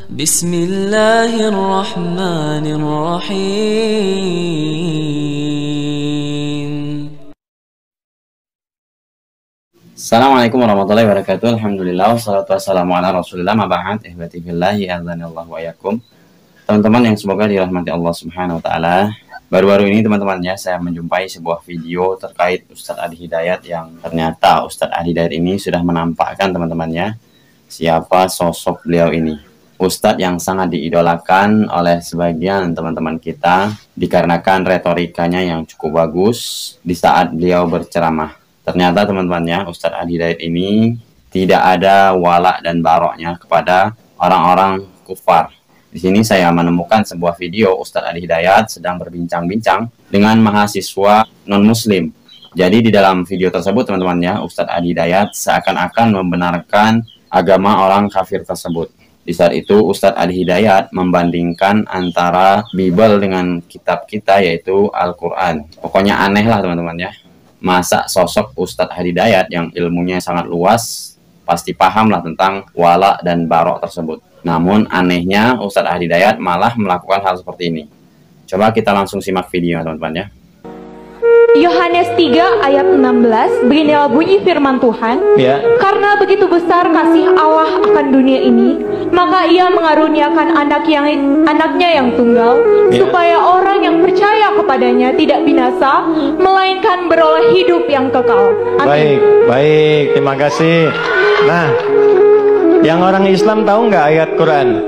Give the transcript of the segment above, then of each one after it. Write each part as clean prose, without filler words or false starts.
Bismillahirrahmanirrahim. Assalamualaikum warahmatullahi wabarakatuh. Alhamdulillah wassalatu wassalamu ala Rasulillah ma ba'd. Ihwati fillahi a'dzanallahu wa iyyakum. Teman-teman yang semoga dirahmati Allah Subhanahu wa taala. Baru-baru ini teman-temannya saya menjumpai sebuah video terkait Ustadz Adi Hidayat yang ternyata Ustadz Adi Hidayat ini sudah menampakkan teman-temannya siapa sosok beliau ini. Ustadz yang sangat diidolakan oleh sebagian teman-teman kita dikarenakan retorikanya yang cukup bagus di saat beliau berceramah. Ternyata teman-temannya Ustadz Adi Hidayat ini tidak ada wala dan baroknya kepada orang-orang kufar. Di sini saya menemukan sebuah video Ustadz Adi Hidayat sedang berbincang-bincang dengan mahasiswa non-muslim. Jadi di dalam video tersebut teman-temannya Ustadz Adi Hidayat seakan-akan membenarkan agama orang kafir tersebut. Di saat itu Ustadz Adi Hidayat membandingkan antara Bible dengan kitab kita yaitu Al-Quran. Pokoknya aneh lah teman-teman ya. Masa sosok Ustadz Adi Hidayat yang ilmunya sangat luas pasti paham lah tentang wala dan barok tersebut. Namun anehnya Ustadz Adi Hidayat malah melakukan hal seperti ini. Coba kita langsung simak video teman-teman ya. Yohanes 3 ayat 16, beginilah bunyi firman Tuhan. Karena begitu besar kasih Allah akan dunia ini, maka ia mengaruniakan anaknya yang tunggal, supaya orang yang percaya kepadanya tidak binasa, melainkan beroleh hidup yang kekal. Amin. Baik, terima kasih. Nah, yang orang Islam tahu nggak ayat Quran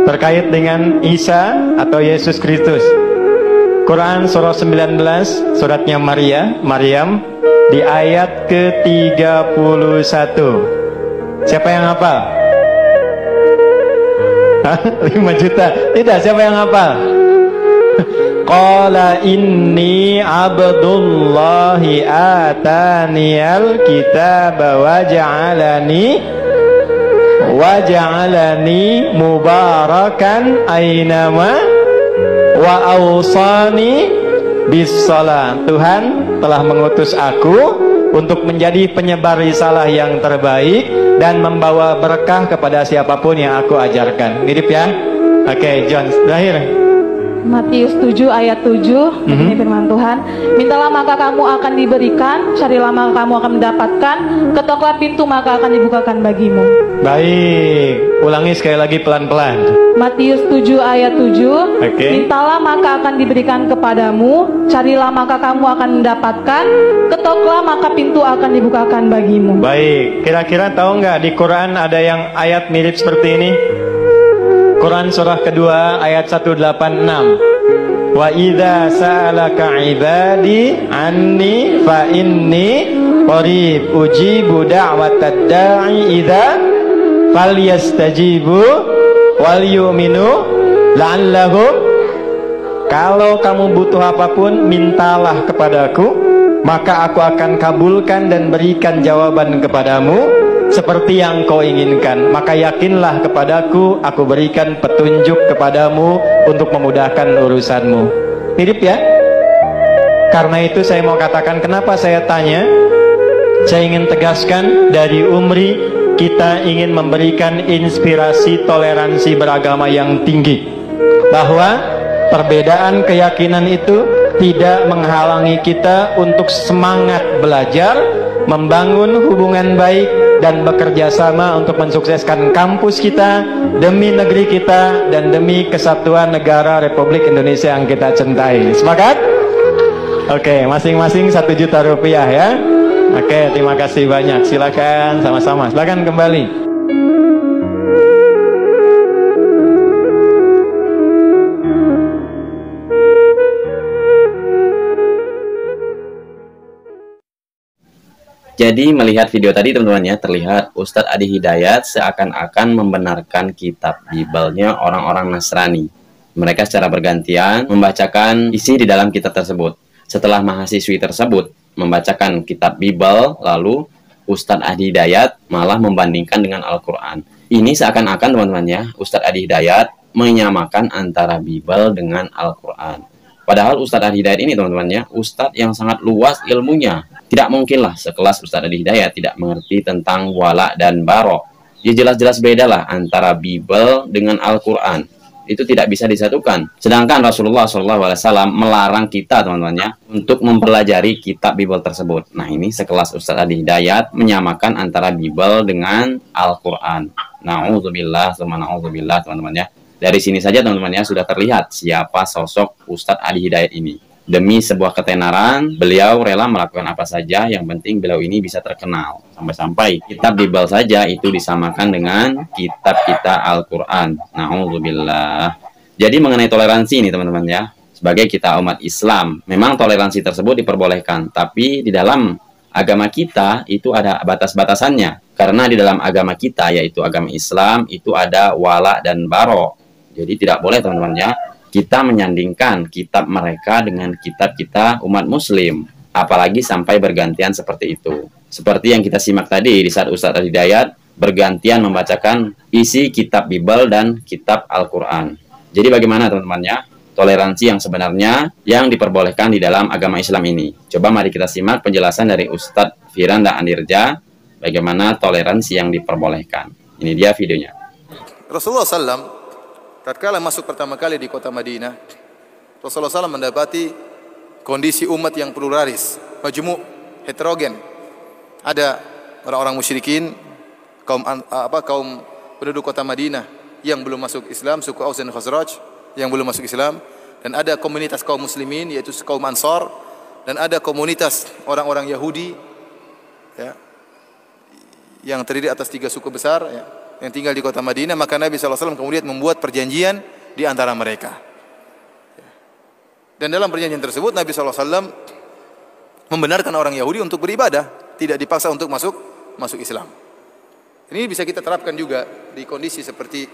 terkait dengan Isa atau Yesus Kristus? Quran surah 19 suratnya Maryam di ayat ke-31. Siapa yang hafal? 5 juta. Tidak, siapa yang hafal? Qala inni abdullahi ataniyal kitaba waja'alani mubarakan ainama wa awsani bis-shalah. Tuhan telah mengutus aku untuk menjadi penyebar risalah yang terbaik dan membawa berkah kepada siapapun yang aku ajarkan. Mirip ya? Oke, John, terakhir. Matius 7 ayat 7, ini firman Tuhan. Mintalah maka kamu akan diberikan, carilah maka kamu akan mendapatkan, ketoklah pintu maka akan dibukakan bagimu. Baik, ulangi sekali lagi pelan-pelan. Matius 7 ayat 7, mintalah maka akan diberikan kepadamu, carilah maka kamu akan mendapatkan, ketoklah maka pintu akan dibukakan bagimu. Baik, kira-kira tahu nggak di Quran ada yang ayat mirip seperti ini? Quran surah kedua ayat 186. Wa idza sa'alaka 'ibadi anni fa inni qarib ujibu da'watad da'i idza falyastajibu wal yu'minu la'allahum. Kalau kamu butuh apapun, mintalah kepadaku, maka aku akan kabulkan dan berikan jawaban kepadamu seperti yang kau inginkan. Maka yakinlah kepadaku, aku berikan petunjuk kepadamu untuk memudahkan urusanmu. Mirip ya? Karena itu saya mau katakan kenapa saya tanya. Saya ingin tegaskan dari Umri, kita ingin memberikan inspirasi toleransi beragama yang tinggi, bahwa perbedaan keyakinan itu tidak menghalangi kita untuk semangat belajar, membangun hubungan baik, dan bekerja sama untuk mensukseskan kampus kita demi negeri kita dan demi kesatuan negara Republik Indonesia yang kita cintai. Sepakat? Oke, masing-masing 1 juta rupiah ya. Oke, terima kasih banyak. Silakan sama-sama. Silakan kembali. Jadi melihat video tadi teman-teman ya, terlihat Ustadz Adi Hidayat seakan-akan membenarkan kitab Bible-nya orang-orang Nasrani. Mereka secara bergantian membacakan isi di dalam kitab tersebut. Setelah mahasiswi tersebut membacakan kitab Bible, lalu Ustadz Adi Hidayat malah membandingkan dengan Al-Quran. Ini seakan-akan teman-teman ya, Ustadz Adi Hidayat menyamakan antara Bible dengan Al-Quran. Padahal Ustadz Adi Hidayat ini teman-teman ya, Ustadz yang sangat luas ilmunya. Tidak mungkinlah sekelas Ustadz Adi Hidayat tidak mengerti tentang wala dan barok. Ya jelas-jelas beda lah antara Bible dengan Al-Quran. Itu tidak bisa disatukan. Sedangkan Rasulullah SAW melarang kita, teman-teman ya, untuk mempelajari kitab Bible tersebut. Nah, ini sekelas Ustadz Adi Hidayat menyamakan antara Bible dengan Al-Quran. Na'udzubillah, teman-teman ya. Dari sini saja, teman-teman ya, sudah terlihat siapa sosok Ustadz Adi Hidayat ini. Demi sebuah ketenaran, beliau rela melakukan apa saja, yang penting beliau ini bisa terkenal. Sampai-sampai kitab Bible saja itu disamakan dengan kitab kita Al-Quran. Na'udzubillah. Jadi mengenai toleransi ini, teman-teman ya, sebagai kita umat Islam, memang toleransi tersebut diperbolehkan, tapi di dalam agama kita itu ada batas-batasannya. Karena di dalam agama kita, yaitu agama Islam, itu ada wala dan baro. Jadi tidak boleh, teman-teman ya, kita menyandingkan kitab mereka dengan kitab kita umat muslim, apalagi sampai bergantian seperti itu. Seperti yang kita simak tadi di saat Ustadz Adi Hidayat bergantian membacakan isi kitab Bible dan kitab Al-Quran. Jadi bagaimana, teman-teman ya, toleransi yang sebenarnya yang diperbolehkan di dalam agama Islam ini? Coba mari kita simak penjelasan dari Ustadz Firanda Anirja bagaimana toleransi yang diperbolehkan. Ini dia videonya. Rasulullah SAW tatkala masuk pertama kali di kota Madinah, Rasulullah SAW mendapati kondisi umat yang pluralis, majmu', heterogen. Ada orang-orang musyrikin, kaum penduduk kota Madinah yang belum masuk Islam, suku Aus dan Khazraj yang belum masuk Islam, dan ada komunitas kaum muslimin yaitu kaum Ansar, dan ada komunitas orang-orang Yahudi ya, yang terdiri atas 3 suku besar ya, yang tinggal di kota Madinah. Maka Nabi SAW kemudian membuat perjanjian di antara mereka. Dan dalam perjanjian tersebut Nabi SAW membenarkan orang Yahudi untuk beribadah, tidak dipaksa untuk masuk Islam. Ini bisa kita terapkan juga di kondisi seperti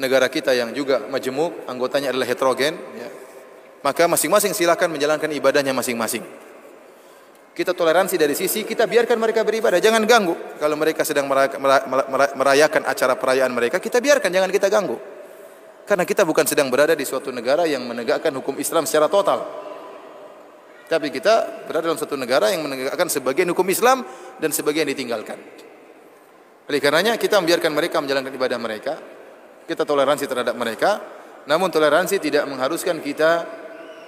negara kita yang juga majemuk, anggotanya adalah heterogen. Ya. Maka masing-masing silakan menjalankan ibadahnya masing-masing. Kita toleransi dari sisi kita biarkan mereka beribadah, jangan ganggu. Kalau mereka sedang merayakan acara perayaan mereka, kita biarkan, jangan kita ganggu. Karena kita bukan sedang berada di suatu negara yang menegakkan hukum Islam secara total. Tapi kita berada dalam suatu negara yang menegakkan sebagian hukum Islam dan sebagian ditinggalkan. Oleh karenanya kita membiarkan mereka menjalankan ibadah mereka, kita toleransi terhadap mereka, namun toleransi tidak mengharuskan kita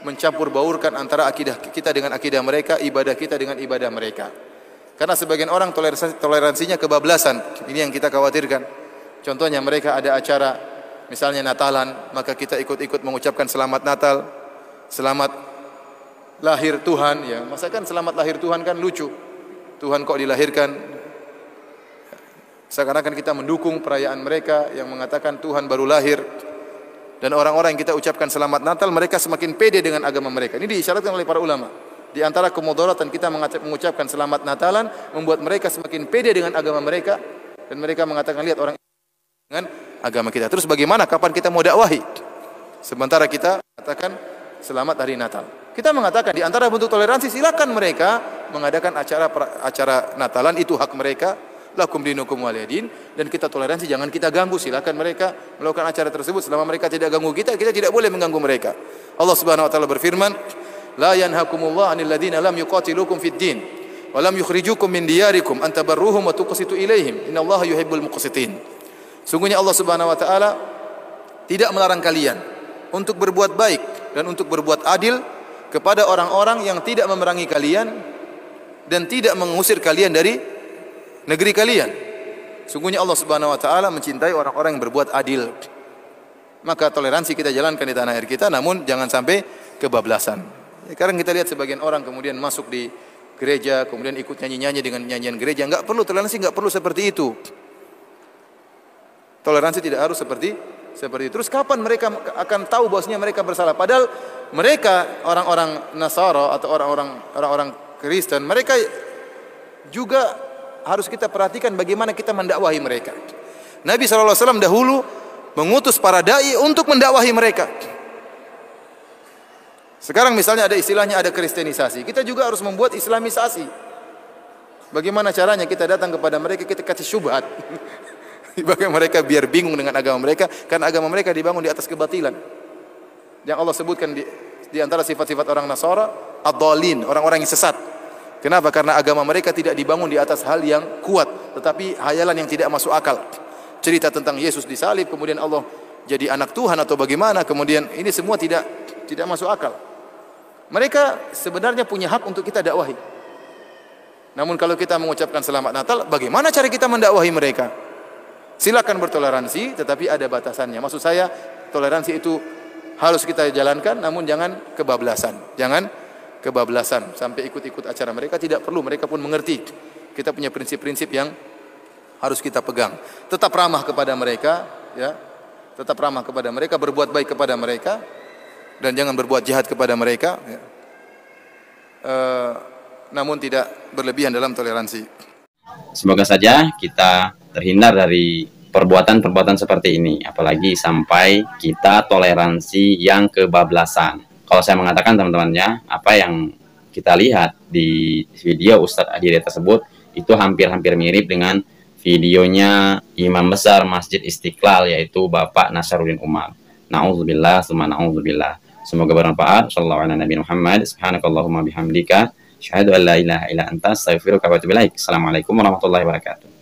mencampur baurkan antara akidah kita dengan akidah mereka, ibadah kita dengan ibadah mereka. Karena sebagian orang toleransinya kebablasan. Ini yang kita khawatirkan. Contohnya mereka ada acara misalnya Natalan, maka kita ikut-ikut mengucapkan selamat Natal, selamat lahir Tuhan ya. Masakan selamat lahir Tuhan kan lucu. Tuhan kok dilahirkan? Seakan-akan kita mendukung perayaan mereka yang mengatakan Tuhan baru lahir. Dan orang-orang yang kita ucapkan selamat Natal, mereka semakin pede dengan agama mereka. Ini diisyaratkan oleh para ulama. Di antara kemudaratan kita mengucapkan selamat Natalan, membuat mereka semakin pede dengan agama mereka. Dan mereka mengatakan, lihat orang dengan agama kita. Terus bagaimana, kapan kita mau dakwahi? Sementara kita katakan selamat hari Natal. Kita mengatakan di antara bentuk toleransi, silakan mereka mengadakan acara Natalan, itu hak mereka. Lakum dinukum waliyadin, dan kita toleransi, jangan kita ganggu. Silakan mereka melakukan acara tersebut selama mereka tidak ganggu kita, kita tidak boleh mengganggu mereka. Allah Subhanahu wa taala berfirman, la yanhakumullah 'anil ladzina lam yuqatilukum fid din wa lam yukhrijukum min diyarikum an tabarruhum wa tuqsitu ilaihim innallaha yuhibbul muqsitin. Sungguhnya Allah Subhanahu wa taala tidak melarang kalian untuk berbuat baik dan untuk berbuat adil kepada orang-orang yang tidak memerangi kalian dan tidak mengusir kalian dari negeri kalian. Sungguhnya Allah Subhanahu wa taala mencintai orang-orang yang berbuat adil. Maka toleransi kita jalankan di tanah air kita, namun jangan sampai kebablasan. Sekarang kita lihat sebagian orang kemudian masuk di gereja, kemudian ikut nyanyi-nyanyi dengan nyanyian gereja. Enggak perlu, toleransi enggak perlu seperti itu. Toleransi tidak harus seperti itu. Terus kapan mereka akan tahu bahwasanya mereka bersalah? Padahal mereka orang-orang Nasara atau orang-orang Kristen, mereka juga harus kita perhatikan bagaimana kita mendakwahi mereka. Nabi SAW dahulu mengutus para dai untuk mendakwahi mereka. Sekarang misalnya ada istilahnya ada kristenisasi, kita juga harus membuat islamisasi. Bagaimana caranya kita datang kepada mereka, kita kasih syubhat. Bagaimana mereka biar bingung dengan agama mereka, karena agama mereka dibangun di atas kebatilan. Yang Allah sebutkan di antara sifat-sifat orang Nasara, ad-dhalin, orang-orang yang sesat. Kenapa? Karena agama mereka tidak dibangun di atas hal yang kuat, tetapi hayalan yang tidak masuk akal. Cerita tentang Yesus disalib, kemudian Allah jadi anak Tuhan atau bagaimana, kemudian ini semua tidak masuk akal. Mereka sebenarnya punya hak untuk kita dakwahi. Namun kalau kita mengucapkan selamat Natal, bagaimana cara kita mendakwahi mereka? Silakan bertoleransi, tetapi ada batasannya. Maksud saya, toleransi itu harus kita jalankan, namun jangan kebablasan. Jangan kebablasan sampai ikut-ikut acara mereka, tidak perlu. Mereka pun mengerti. Kita punya prinsip-prinsip yang harus kita pegang. Tetap ramah kepada mereka, ya. Tetap ramah kepada mereka, berbuat baik kepada mereka, dan jangan berbuat jahat kepada mereka, ya. Namun tidak berlebihan dalam toleransi. Semoga saja kita terhindar dari perbuatan-perbuatan seperti ini, apalagi sampai kita toleransi yang kebablasan. Kalau saya mengatakan teman-temannya, apa yang kita lihat di video Ustadz Adire tersebut itu hampir-hampir mirip dengan videonya Imam Besar Masjid Istiqlal, yaitu Bapak Nasaruddin Umar. Na'udzubillah, summa na'udzubillah. Semoga bermanfaat. Sallallahu ala Nabi Muhammad. Subhanakallahumma bihamdika. Asyhadu an la ilaha illa anta astaghfiruka wa atubu ilaik. Assalamualaikum warahmatullahi wabarakatuh.